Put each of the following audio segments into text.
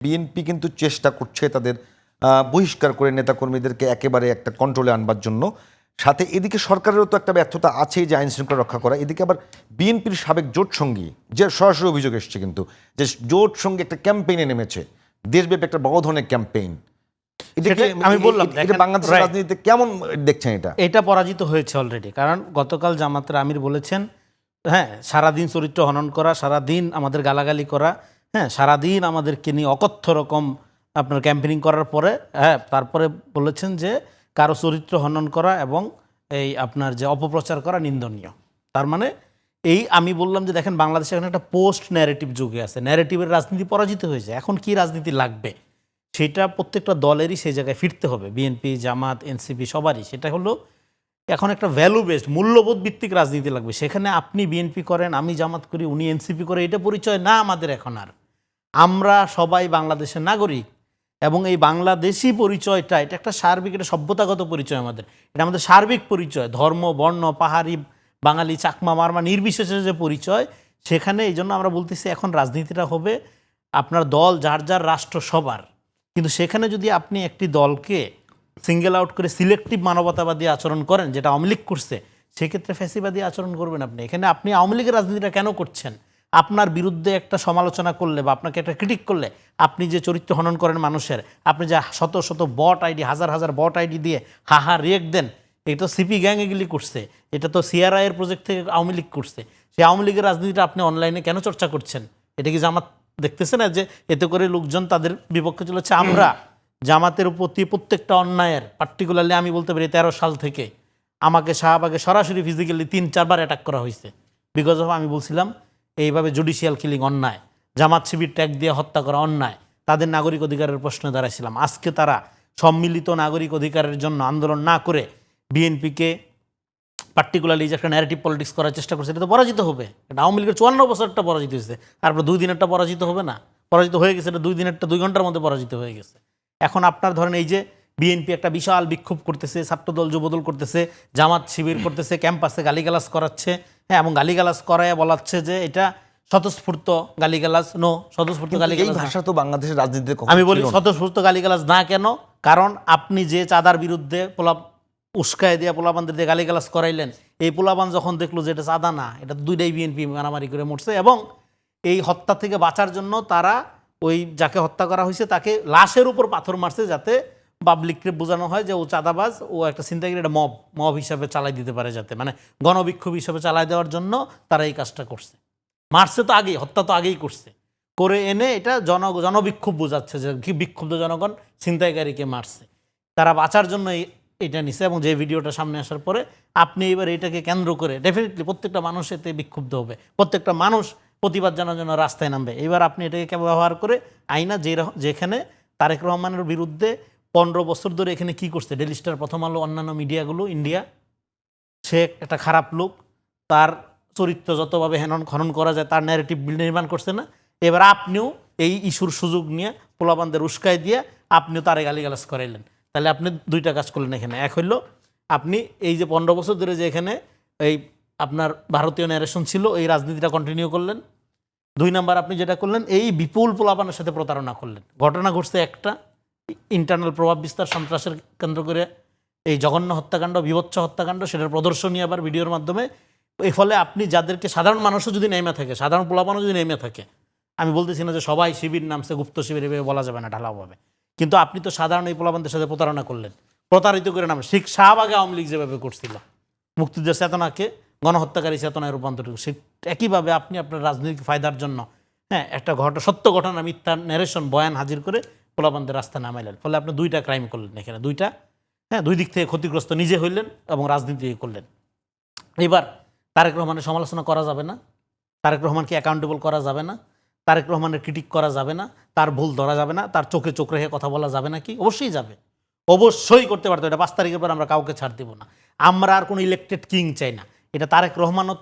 BNP কিন্তু চেষ্টা করছে তাদের বহিষ্কার করে নেতাকর্মীদেরকে একেবারে একটা কন্ট্রোলে আনবার জন্য। সাথে এদিকে সরকারেরও তো একটা ব্যর্থতা আছেই যে আইন শৃঙ্খলা রক্ষা করা। এদিকে আবার বিএনপির সাবেক জোট সঙ্গী যে সরাসরি অভিযোগ এসছে কিন্তু যে জোট সঙ্গী একটা ক্যাম্পেইনে নেমেছে, দেশব্যাপী একটা বড় ধরনের ক্যাম্পেইন। আমি বললাম এটা বাংলাদেশের রাজনীতিতে কেমন দেখছেন? এটা পরাজিত হয়েছে অলরেডি। কারণ গতকাল জামাতের আমির বলেছেন, হ্যাঁ, সারাদিন চরিত্র হনন করা, সারাদিন আমাদের গালাগালি করা, হ্যাঁ, সারাদিন আমাদেরকে নিয়ে অকথ্য রকম আপনার ক্যাম্পেইনিং করার পরে, হ্যাঁ, তারপরে বলেছেন যে কারো চরিত্র হনন করা এবং এই আপনার যে অপপ্রচার করা নিন্দনীয়। তার মানে আমি বললাম যে দেখেন, বাংলাদেশে এখন একটা পোস্ট ন্যারেটিভ যুগে আছে, ন্যারেটিভের রাজনীতি পরাজিত হয়েছে। এখন কি রাজনীতি লাগবে সেটা প্রত্যেকটা দলেরই সেই জায়গায় ফিরতে হবে, বিএনপি, জামাত, এনসিপি সবারই। সেটা হলো এখন একটা ভ্যালু বেসড, মূল্যবোধ ভিত্তিক রাজনীতি লাগবে। সেখানে আপনি বিএনপি করেন, আমি জামাত করি, উনি এনসিপি করে, এটা পরিচয় না আমাদের এখন আর। আমরা সবাই বাংলাদেশের নাগরিক এবং এই বাংলাদেশি পরিচয়টা এটা একটা সার্বিক, এটা সভ্যতাগত পরিচয় আমাদের, এটা আমাদের সার্বিক পরিচয়। ধর্ম, বর্ণ, পাহাড়ি, বাঙালি, চাকমা, মারমা নির্বিশেষে যে পরিচয়, সেখানে এই জন্য আমরা বলতেছি এখন রাজনীতিটা হবে আপনার দল যার যার, রাষ্ট্র সবার। কিন্তু সেখানে যদি আপনি একটি দলকে সিঙ্গেল আউট করে সিলেক্টিভ মানবতাবাদী আচরণ করেন, যেটা আওয়ামী লীগ করছে, সেক্ষেত্রে ফ্যাসিবাদী আচরণ করবেন আপনি। এখানে আপনি আওয়ামী লীগের রাজনীতিটা কেন করছেন? আপনার বিরুদ্ধে একটা সমালোচনা করলে বা আপনাকে একটা ক্রিটিক করলে, আপনি যে চরিত্র হনন করেন মানুষের, আপনি যে শত শত বট আইডি, হাজার হাজার বট আইডি দিয়ে হাহা রিয়েক্ট দেন, এটা তো সিপি গ্যাং এগুলি করছে, এটা তো সিআরআই এর প্রজেক্ট থেকে আওয়ামী লীগ করছে। সেই আওয়ামী লীগের রাজনীতিটা আপনি অনলাইনে কেন চর্চা করছেন? এটা কি জামাত দেখতেছে না যে এতে করে লোকজন তাদের বিপক্ষে চলেছে? আমরা জামাতের প্রতি প্রত্যেকটা অন্যায়ের, পার্টিকুলারলি আমি বলতে পারি 13 সাল থেকে আমাকে শাহবাগে সরাসরি ফিজিক্যালি 3-4 বার অ্যাটাক করা হয়েছে বিকজ অফ, আমি বলছিলাম এইভাবে জুডিশিয়াল কিলিং অন্যায়, জামাত শিবির ট্যাগ দিয়ে হত্যা করা অন্যায়, তাদের নাগরিক অধিকারের প্রশ্নে দাঁড়াইছিলাম। আজকে তারা সম্মিলিত নাগরিক অধিকারের জন্য আন্দোলন না করে বিএনপিকে পার্টিকুলারলি যে একটা ন্যারেটিভ পলিটিক্স করার চেষ্টা করছে, এটা তো পরাজিত হবে। এটা আওয়ামী লীগের 54 বছরটা পরাজিত হয়েছে, তারপর 2 দিনেরটা পরাজিত হবে না? পরাজিত হয়ে গেছে, এটা 2 দিনেরটা 2 ঘন্টার মধ্যে পরাজিত হয়ে গেছে। এখন আপনার ধরেন এই যে বিএনপি একটা বিশাল বিক্ষোভ করতেছে, ছাত্রদল যুবদল করতেছে, জামাত শিবির করতেছে, ক্যাম্পাসে গালিগালাজ করাচ্ছে, হ্যাঁ, এবং গালিগালাজ করায় বলাচ্ছে যে এটা স্বতঃস্ফূর্ত গালিগালাজ। নো, স্বতঃস্ফূর্ত গালিগালাজ ভাষা তো বাংলাদেশের রাজনীতিতে আমি বলি স্বতঃস্ফূর্ত গালিগালাজ না। কেন? কারণ আপনি যে চাঁদার বিরুদ্ধে উস্কায় দিয়ে পোলাপানদের দিয়ে গালিগালাজ করাইলেন, এই পোলাপান যখন দেখলো যে এটা চাঁদা না, এটা দুইটাই বিএনপি মারামারি করে মরছে, এবং এই হত্যা থেকে বাঁচার জন্য তারা ওই যাকে হত্যা করা হয়েছে তাকে লাশের উপর পাথর মারছে, যাতে পাবলিককে বোঝানো হয় যে ও চাঁদাবাজ, ও একটা চিন্তাকারী, একটা মব হিসাবে চালাই দিতে পারে, যাতে মানে গণবিক্ষোভ হিসাবে চালাই দেওয়ার জন্য তারা এই কাজটা করছে। মারছে তো আগেই, হত্যা তো আগেই করছে, করে এনে এটা জনবিক্ষোভ বোঝাচ্ছে যে কি বিক্ষুব্ধ জনগণ ছিনতাইকারীকে মারছে। তারা বাঁচার জন্য এটা নিছে, এবং যে ভিডিওটা সামনে আসার পরে আপনি এবার এটাকে কেন্দ্র করে ডেফিনেটলি প্রত্যেকটা মানুষ এতে বিক্ষুব্ধ হবে, প্রত্যেকটা মানুষ প্রতিবাদ জানার জন্য রাস্তায় নামবে। এবার আপনি এটাকে ব্যবহার করে আইনা যেখানে তারেক রহমানের বিরুদ্ধে 15 বছর ধরে এখানে কি করছে, ডেইলি স্টার, প্রথম আলো, অন্যান্য মিডিয়াগুলো, ইন্ডিয়া, সে একটা খারাপ লোক, তার চরিত্র যতভাবে খনন করা যায় তার ন্যারেটিভ নির্মাণ করছে না? এবার আপনিও এই ইস্যুর সুযোগ নিয়ে পোলাপানদের উস্কাই দিয়ে আপনিও তারে গালিগালাজ করাইলেন। তাহলে আপনি 2টা কাজ করলেন এখানে। এক হইল আপনি এই যে 15 বছর ধরে যে এখানে এই আপনার ভারতীয় ন্যারেশন ছিল, এই রাজনীতিটা কন্টিনিউ করলেন। 2 নাম্বার আপনি যেটা করলেন, এই বিপুল পোলাপানের সাথে প্রতারণা করলেন। ঘটনা ঘটছে একটা, ইন্টারনাল প্রভাব বিস্তার, সন্ত্রাসের কেন্দ্র করে এই জঘন্য হত্যাকাণ্ড, বিভৎস হত্যাকাণ্ড, সেটার প্রদর্শনী আবার ভিডিওর মাধ্যমে। এর ফলে আপনি যাদেরকে, সাধারণ মানুষও যদি নেমে থাকে, সাধারণ পোলাপানও যদি নেমে থাকে, আমি বলতেছি না যে সবাই শিবির নামছে, গুপ্ত শিবির, এভাবে বলা যাবে না ঢালাওভাবে, কিন্তু আপনি তো সাধারণ এই পোলাপানদের সাথে প্রতারণা করলেন, প্রতারিত করে নাম। ঠিক শাহবাগে আওয়ামী লীগ যেভাবে করছিল, মুক্তিযুদ্ধের চেতনাকে গণহত্যাকারী চেতনায় রূপান্তরিত, সে একইভাবে আপনি আপনার রাজনৈতিক ফায়দার জন্য, হ্যাঁ, একটা সত্য ঘটনা মিথ্যা ন্যারেশন বয়ান হাজির করে পোলাপানদের রাস্তা নামাইলেন। ফলে আপনি 2টা ক্রাইম করলেন এখানে, 2টা, হ্যাঁ, 2 দিক থেকে ক্ষতিগ্রস্ত নিজে হইলেন এবং রাজনীতি করলেন। এবার তারেক রহমানের সমালোচনা করা যাবে না, তারেক রহমানকে অ্যাকাউন্টেবল করা যাবে না, তারেক রহমানের ক্রিটিক করা যাবে না, তার ভুল ধরা যাবে না, তার চোখে চোখ রেখে কথা বলা যাবে না? কি অবশ্যই যাবে, অবশ্যই করতে পারতো। এটা 5 তারিখের পর আমরা কাউকে ছাড় দেব না। আমরা আর কোনো ইলেকটেড কিং চাই না। এটা তারেক রহমানও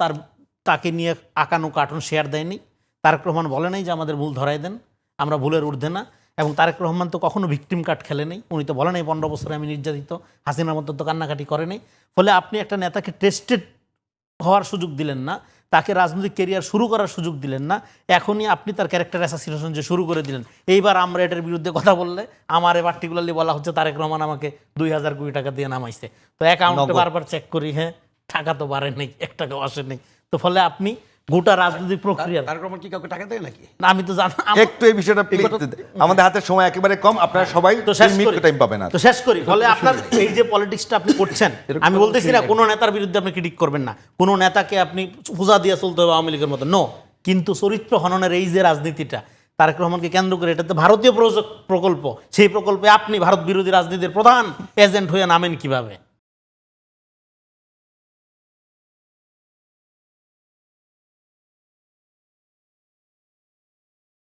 তাকে নিয়ে আঁকানো কার্টুন শেয়ার দেয়নি। তারেক রহমান বলে নাই যে আমাদের ভুল ধরাই দেন, আমরা ভুলের ঊর্ধ্বে না। এবং তারেক রহমান তো কখনো ভিকটিম কার্ড খেলে নেই, উনি তো বলে নাই 15 বছরে আমি নির্যাতিত, হাসিনার মতো তো কান্নাকাটি করে নেই। ফলে আপনি একটা নেতাকে টেস্টেড হওয়ার সুযোগ দিলেন না, তাকে রাজনৈতিক ক্যারিয়ার শুরু করার সুযোগ দিলেন না, এখনই আপনি তার ক্যারেক্টার অ্যাসাসিনেশন যে শুরু করে দিলেন। এইবার আমরা এটার বিরুদ্ধে কথা বললে আমারে পার্টিকুলারলি বলা হচ্ছে তারেক রহমান আমাকে 2000 কোটি টাকা দিয়ে নামাইছে, তো অ্যাকাউন্টে বারবার চেক করি, হ্যাঁ টাকা তো বাড়ে নেই, 1 টাকাও আসে নেই। তো ফলে আপনি গোটা রাজনৈতিক প্রক্রিয়া, তারেক রহমান কি কাউকে টাকা দেয় নাকি? আমি তো জানি একটু এই বিষয়টা please আমাদের হাতে সময় একেবারে কম, আপনারা সবাই তো শেষ 2 মিনিট করি। টাইম পাবেন না। তো শেষ করি। ফলে আপনার এই যে পলিটিক্সটা আপনি করছেন, আমি বলতেছি না কোনো নেতার বিরুদ্ধে আপনি ক্রিটিক করবেন না, কোনো নেতাকে আপনি পূজা দিয়ে চলতে হবে আওয়ামী লীগের মতো, নো। কিন্তু চরিত্র হননের এই যে রাজনীতিটা তারেক রহমানকে কেন্দ্র করে, এটা তো ভারতীয় প্রকল্প, সেই প্রকল্পে আপনি ভারত বিরোধী রাজনীতির প্রধান এজেন্ট হয়ে নামেন কিভাবে?